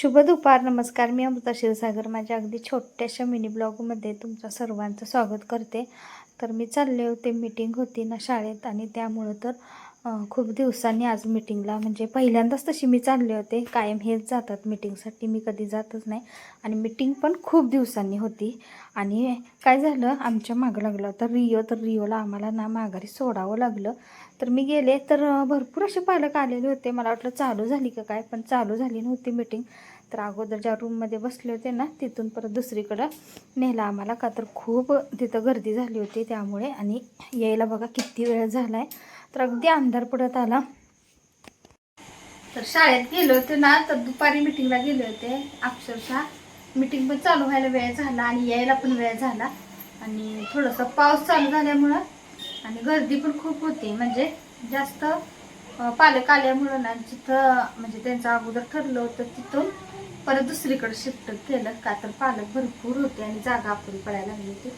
शुभ दुपार. नमस्कार. मी अमृता क्षीरसागर माझ्या अगदी छोट्याशा मिनी ब्लॉगमध्ये तुमचं सर्वांचं स्वागत करते. तर मी चालले होते, मीटिंग होती ना शाळेत आणि त्यामुळं तर खूप दिवसांनी आज मीटिंगला, म्हणजे पहिल्यांदाच तशी मी चालले होते. कायम हेच जातात मीटिंगसाठी, मी कधी जातच नाही. आणि मीटिंग पण खूप दिवसांनी होती. आणि काय झालं, आमच्या मागं लागलं होतं रिओ, तर रिओला आम्हाला ना माघारी सोडावं लागलं. तर मी गेले तर भरपूर असे पालक आलेले होते. मला वाटलं चालू झाली का काय, पण चालू झाली नव्हती मीटिंग. तर अगोदर ज्या रूममध्ये बसले होते ना तिथून परत दुसरीकडं नेलं आम्हाला, का तर खूप तिथं गर्दी झाली होती त्यामुळे. आणि यायला बघा किती वेळ झाला आहे, तर अगदी अंधार पडत आला. तर शाळेत गेले होते ना, तर दुपारी मीटिंगला गेले होते. अक्षरशः मीटिंग पण चालू व्हायला वेळ झाला आणि यायला पण वेळ झाला. आणि थोडंसं पाऊस चालू झाल्यामुळं आणि गर्दी पण खूप होती, म्हणजे जास्त पालक आल्यामुळं ना, जिथं म्हणजे त्यांचं अगोदर ठरलं होतं तिथून परत दुसरीकडे शिफ्ट केलं, का तर पालक भरपूर होते आणि जागा अपुरी पडायला लागली होती.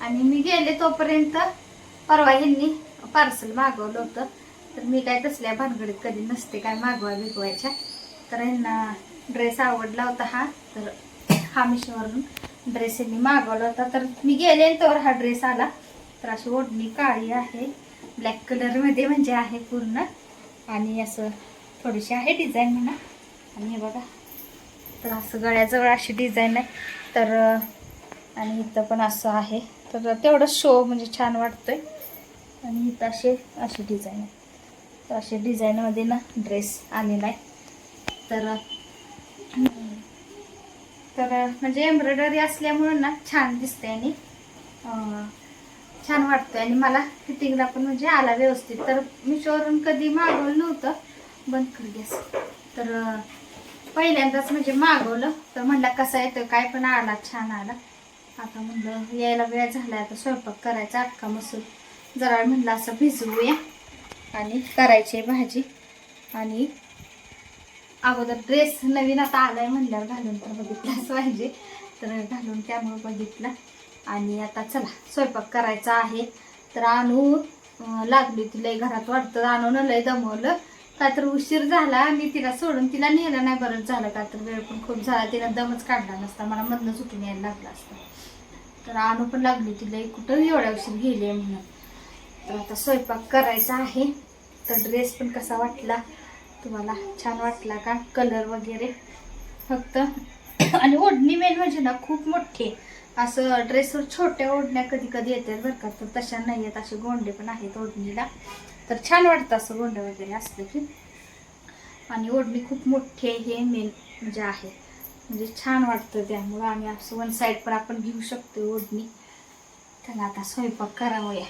आणि मी गेले तोपर्यंत परवा ह्यांनी पार्सल मागवलं होतं. तर मी काय तसल्या भानगडीत कधी नसते काय बिगवायच्या. तर यांना ड्रेस आवडला होता हा, तर हा मिशोवरून ड्रेस यांनी मागवला होता. तर मी गेले तर हा ड्रेस आला. तर अशी ओढणी काळी आहे, ब्लॅक कलरमध्ये म्हणजे आहे पूर्ण. आणि असं थोडीशी आहे डिझाईन म्हणा. आणि हे बघा, तर असं गळ्याजवळ अशी डिझाईन आहे. तर आणि इथं पण असं आहे, तर तेवढं शो म्हणजे छान वाटतोय. आणि इथं अशी डिझाईन आहे. तर अशी डिझाईनमध्ये ना ड्रेस आलेला आहे. तर तर म्हणजे एम्ब्रॉयडरी असल्यामुळं ना छान दिसते आणि छान वाटतंय. आणि मला फिटिंगला पण म्हणजे आला व्यवस्थित. तर मिशोवरून कधी मागवलं नव्हतं, बंद कर गॅस. तर पहिल्यांदाच म्हणजे मागवलं, तर म्हणलं कसा येतं काय, पण आला, छान आला. आता म्हणलं यायला वेळ झाला, आता स्वयंपाक करायचा. अख्खा मसूर जरा म्हणलं असं भिजवूया आणि करायची भाजी. आणि अगोदर ड्रेस नवीन आता आलाय म्हणल्यावर घालून तर बघितलाच पाहिजे, तर घालून त्यामुळे बघितलं. आणि आता चला स्वयंपाक करायचा आहे. तर आणू लागली तिला घरात, वाटतं आणून लय दमवलं, का तर उशीर झाला. मी तिला सोडून तिला नेलं नाही, बरंच झालं, का तर वेळ पण खूप झाला. तिला दमच काढला नसता, मला मधनं सुटून यायला लागलं असतं. तर आणू पण लागली तिला, कुठं एवढ्या उशीर गेली म्हणून. तर आता स्वयंपाक करायचा आहे. तर ड्रेस पण कसा वाटला तुम्हाला, छान वाटला का कलर वगैरे फक्त. आणि ओढणी मेन म्हणजे ना खूप मोठी, असं ड्रेसवर छोट्या ओढण्या कधी कधी येतात बरं का, तर तशा नाही आहेत. असे गोंडे पण आहेत ओढणीला, तर छान वाटतं असं गोंडे वगैरे असलं की. आणि ओढणी खूप मोठी आहे, हे मेन म्हणजे आहे, म्हणजे छान वाटतं. त्यामुळं आम्ही असं वन साईड पण आपण घेऊ शकतो ओढणी. त्याला आता स्वयंपाक करावूया.